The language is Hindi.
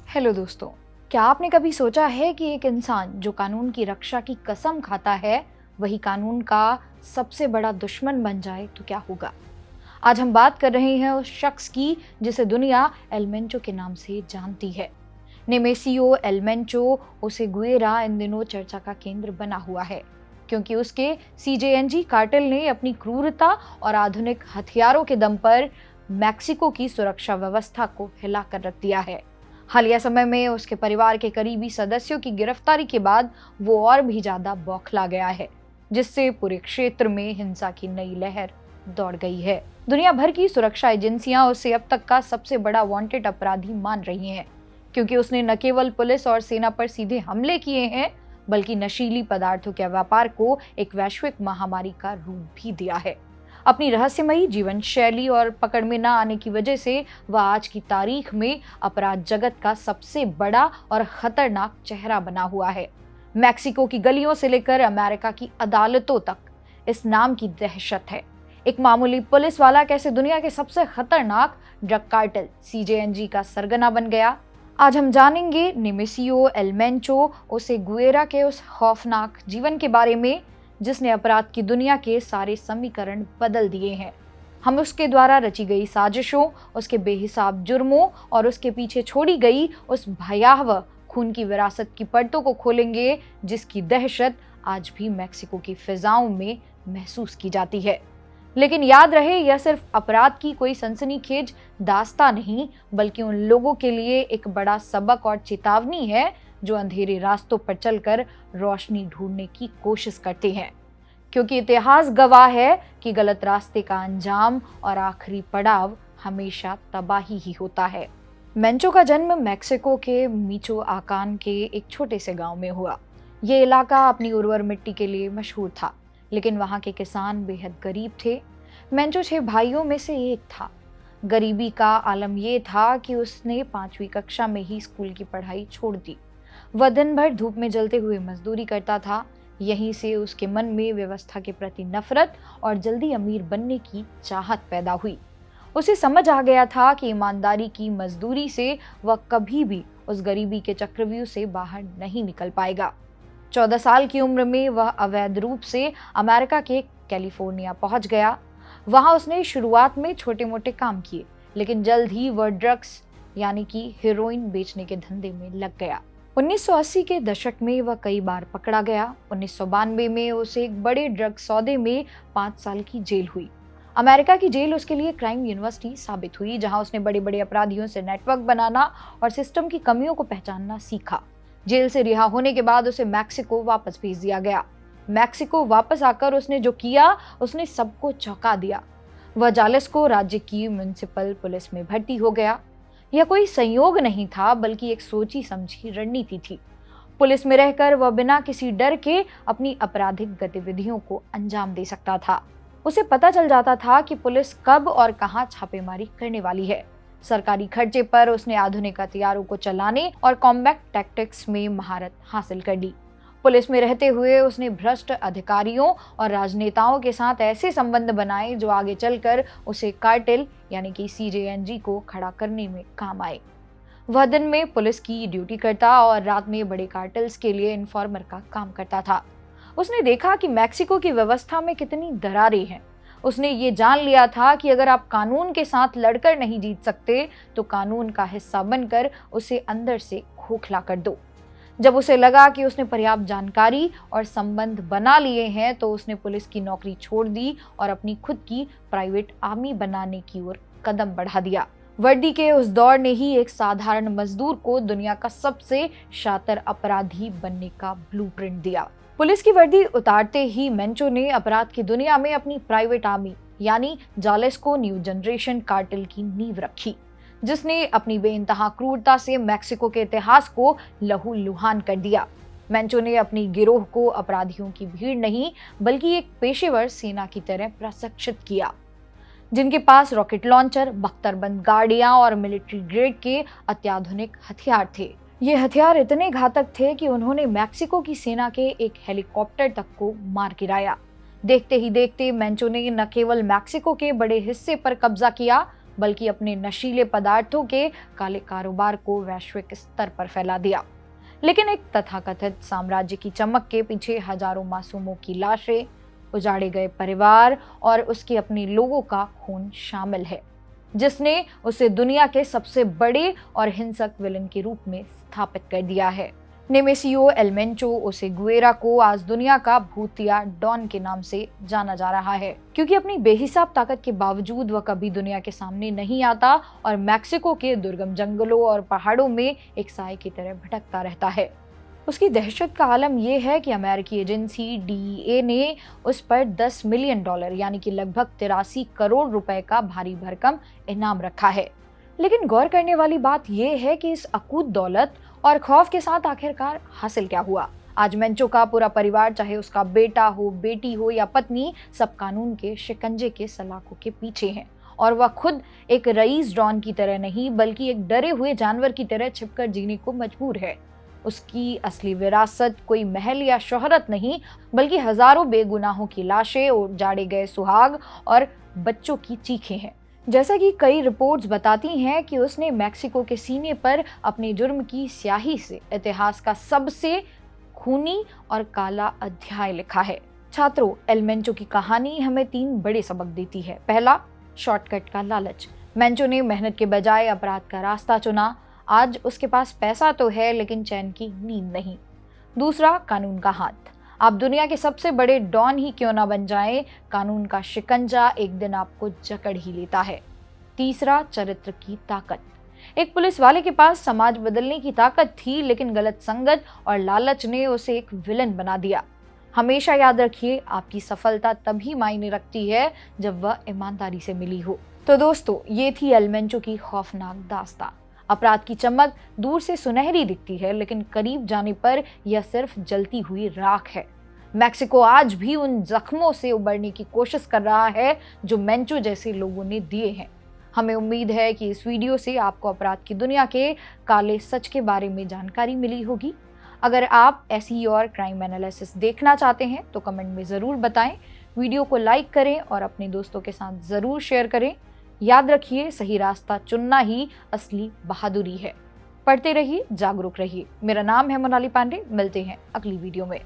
हेलो दोस्तों, क्या आपने कभी सोचा है कि एक इंसान जो कानून की रक्षा की कसम खाता है, वही कानून का सबसे बड़ा दुश्मन बन जाए तो क्या होगा? आज हम बात कर रहे हैं उस शख्स की जिसे दुनिया एल मेंचो के नाम से जानती है। नेमेसियो एल मेंचो ओसेगुएरा इन दिनों चर्चा का केंद्र बना हुआ है, क्योंकि उसके सीजेएनजी कार्टेल ने अपनी क्रूरता और आधुनिक हथियारों के दम पर मैक्सिको की सुरक्षा व्यवस्था को हिला कर रख दिया है। हालिया समय में उसके परिवार के करीबी सदस्यों की गिरफ्तारी के बाद वो और भी ज्यादा बौखला गया है, जिससे पूरे क्षेत्र में हिंसा की नई लहर दौड़ गई है। दुनिया भर की सुरक्षा एजेंसियां उसे अब तक का सबसे बड़ा वांटेड अपराधी मान रही हैं, क्योंकि उसने न केवल पुलिस और सेना पर सीधे हमले किए हैं, बल्कि नशीली पदार्थों के व्यापार को एक वैश्विक महामारी का रूप भी दिया है। अपनी रहस्यमयी जीवन शैली और पकड़ में न आने की वजह से वह आज की तारीख में अपराध जगत का सबसे बड़ा और खतरनाक चेहरा बना हुआ है। मैक्सिको की गलियों से लेकर अमेरिका की अदालतों तक इस नाम की दहशत है। एक मामूली पुलिस वाला कैसे दुनिया के सबसे खतरनाक ड्रग कार्टेल सीजेएनजी का सरगना बन गया। आज हम जानेंगे नेमेसियो एल मेंचो ओसेगुएरा के उस खौफनाक जीवन के बारे में, जिसने अपराध की दुनिया के सारे समीकरण बदल दिए हैं। हम उसके द्वारा रची गई साजिशों, उसके बेहिसाब जुर्मों और उसके पीछे छोड़ी गई उस भयावह खून की विरासत की परतों को खोलेंगे, जिसकी दहशत आज भी मैक्सिको की फिजाओं में महसूस की जाती है। लेकिन याद रहे, यह सिर्फ अपराध की कोई सनसनीखेज दास्तां नहीं, बल्कि उन लोगों के लिए एक बड़ा सबक और चेतावनी है जो अंधेरे रास्तों पर चलकर रोशनी ढूंढने की कोशिश करते हैं। क्योंकि इतिहास गवाह है कि गलत रास्ते का अंजाम और आखिरी पड़ाव हमेशा तबाही ही होता है। मेंचो का जन्म मैक्सिको के मिचोआकान के एक छोटे से गांव में हुआ। ये इलाका अपनी उर्वर मिट्टी के लिए मशहूर था, लेकिन वहां के किसान बेहद गरीब थे। मेंचो 6 भाइयों में से एक था। गरीबी का आलम यह था कि उसने 5वीं कक्षा में ही स्कूल की पढ़ाई छोड़ दी। वह दिन भर धूप में जलते हुए मजदूरी करता था। यहीं से उसके मन में व्यवस्था के प्रति नफरत और जल्दी अमीर बनने की चाहत पैदा हुई। उसे समझ आ गया था कि ईमानदारी की मजदूरी से वह कभी भी उस गरीबी के चक्रव्यूह से बाहर नहीं निकल पाएगा। 14 साल की उम्र में वह अवैध रूप से अमेरिका के कैलिफोर्निया पहुंच गया। वहां उसने शुरुआत में छोटे मोटे काम किए, लेकिन जल्द ही वह ड्रग्स यानी कि हेरोइन बेचने के धंधे में लग गया। 1980 के दशक में वह कई बार पकड़ा गया। 1992 में उसे एक बड़े ड्रग सौदे में 5 साल की जेल हुई। अमेरिका की जेल उसके लिए क्राइम यूनिवर्सिटी साबित हुई, जहां उसने बड़े बड़े अपराधियों से नेटवर्क बनाना और सिस्टम की कमियों को पहचानना सीखा। जेल से रिहा होने के बाद उसे मैक्सिको वापस भेज दिया गया। मैक्सिको वापस आकर उसने जो किया, उसने सबको चौंका दिया। वह जालेस्को राज्य की म्युनिसिपल पुलिस में भर्ती हो गया। यह कोई संयोग नहीं था, बल्कि एक सोची समझी रणनीति थी। पुलिस में रहकर वह बिना किसी डर के अपनी आपराधिक गतिविधियों को अंजाम दे सकता था। उसे पता चल जाता था कि पुलिस कब और कहां छापेमारी करने वाली है। सरकारी खर्चे पर उसने आधुनिक हथियारों को चलाने और कॉम्बैट टैक्टिक्स में महारत हासिल कर ली। पुलिस में रहते हुए उसने भ्रष्ट अधिकारियों और राजनेताओं के साथ ऐसे संबंध बनाए जो आगे चलकर उसे कार्टेल यानी कि सीजेएनजी को खड़ा करने में काम आए। वह दिन में पुलिस की ड्यूटी करता और रात में बड़े कार्टेल्स के लिए इन्फॉर्मर का काम करता था। उसने देखा कि मैक्सिको की व्यवस्था में कितनी दरारें हैं। उसने ये जान लिया था कि अगर आप कानून के साथ लड़कर नहीं जीत सकते, तो कानून का हिस्सा बनकर उसे अंदर से खोखला कर दो। जब उसे लगा कि उसने पर्याप्त जानकारी और संबंध बना लिए हैं, तो उसने पुलिस की नौकरी छोड़ दी और अपनी खुद की प्राइवेट आर्मी बनाने की ओर कदम बढ़ा दिया। वर्दी के उस दौर ने ही एक साधारण मजदूर को दुनिया का सबसे शातिर अपराधी बनने का ब्लूप्रिंट दिया। पुलिस की वर्दी उतारते ही मेंचो ने अपराध की दुनिया में अपनी प्राइवेट आर्मी यानी जालेस्को न्यू जनरेशन कार्टेल की नींव रखी, जिसने अपनी बेइंतहा क्रूरता से मैक्सिको के इतिहास को लहूलुहान कर दिया। मेंचो ने अपनी गिरोह को अपराधियों की भीड़ नहीं, बल्कि एक पेशेवर सेना की तरह प्रशिक्षित किया, जिनके पास रॉकेट लॉन्चर, बख्तरबंद गाड़ियां और मिलिट्री ग्रेड के अत्याधुनिक हथियार थे। ये हथियार इतने घातक थे कि उन्होंने मैक्सिको की सेना के एक हेलीकॉप्टर तक को मार गिराया। देखते ही देखते मेंचो ने न केवल मैक्सिको के बड़े हिस्से पर कब्जा किया, बल्कि अपने नशीले पदार्थों के काले कारोबार को वैश्विक स्तर पर फैला दिया। लेकिन एक तथाकथित साम्राज्य की चमक के पीछे हजारों मासूमों की लाशें, उजाड़े गए परिवार और उसके अपने लोगों का खून शामिल है, जिसने उसे दुनिया के सबसे बड़े और हिंसक विलन के रूप में स्थापित कर दिया है। नेमेसियो एलमेंचो ओसेगुएरा को आज दुनिया का भूतिया डॉन के नाम से जाना जा रहा है, क्योंकि अपनी बेहिसाब ताकत के बावजूद वह कभी दुनिया के सामने नहीं आता और मैक्सिको के दुर्गम जंगलों और पहाड़ों में एक साए की तरह भटकता रहता है। उसकी दहशत का आलम यह है कि अमेरिकी एजेंसी DEA ने उस पर $10 मिलियन यानी कि लगभग 83 करोड़ रुपए का भारी भरकम इनाम रखा है। लेकिन गौर करने वाली बात यह है कि इस अकूत दौलत और खौफ के साथ आखिरकार हासिल क्या हुआ। आज मेंचो का पूरा परिवार, चाहे उसका बेटा हो, बेटी हो या पत्नी, सब कानून के शिकंजे के सलाखों के पीछे हैं। और वह खुद एक रईस डॉन की तरह नहीं, बल्कि एक डरे हुए जानवर की तरह छिपकर जीने को मजबूर है। उसकी असली विरासत कोई महल या शोहरत नहीं, बल्कि हजारों बेगुनाहों की लाशें, उजाड़े गए सुहाग और बच्चों की चीखें हैं। जैसा कि कई रिपोर्ट्स बताती हैं कि उसने मैक्सिको के सीने पर अपने जुर्म की स्याही से इतिहास का सबसे खूनी और काला अध्याय लिखा है। छात्रों, एल मेंचो की कहानी हमें 3 बड़े सबक देती है। पहला, शॉर्टकट का लालच। मेंचो ने मेहनत के बजाय अपराध का रास्ता चुना। आज उसके पास पैसा तो है, लेकिन चैन की नींद नहीं। दूसरा, कानून का हाथ। आप दुनिया के सबसे बड़े डॉन ही क्यों ना बन जाएं, कानून का शिकंजा एक दिन आपको जकड़ ही लेता है। तीसरा, चरित्र की ताकत। एक पुलिस वाले के पास समाज बदलने की ताकत थी, लेकिन गलत संगत और लालच ने उसे एक विलन बना दिया। हमेशा याद रखिए, आपकी सफलता तभी मायने रखती है जब वह ईमानदारी से मिली हो। तो दोस्तों, ये थी एल मेंचो की खौफनाक दास्तां। अपराध की चमक दूर से सुनहरी दिखती है, लेकिन करीब जाने पर यह सिर्फ जलती हुई राख है। मैक्सिको आज भी उन जख्मों से उबरने की कोशिश कर रहा है जो मेंचो जैसे लोगों ने दिए हैं। हमें उम्मीद है कि इस वीडियो से आपको अपराध की दुनिया के काले सच के बारे में जानकारी मिली होगी। अगर आप ऐसी और क्राइम एनालिसिस देखना चाहते हैं तो कमेंट में ज़रूर बताएं। वीडियो को लाइक करें और अपने दोस्तों के साथ ज़रूर शेयर करें। याद रखिए, सही रास्ता चुनना ही असली बहादुरी है। पढ़ते रहिए, जागरूक रहिए। मेरा नाम है मोनाली पांडे। मिलते हैं अगली वीडियो में।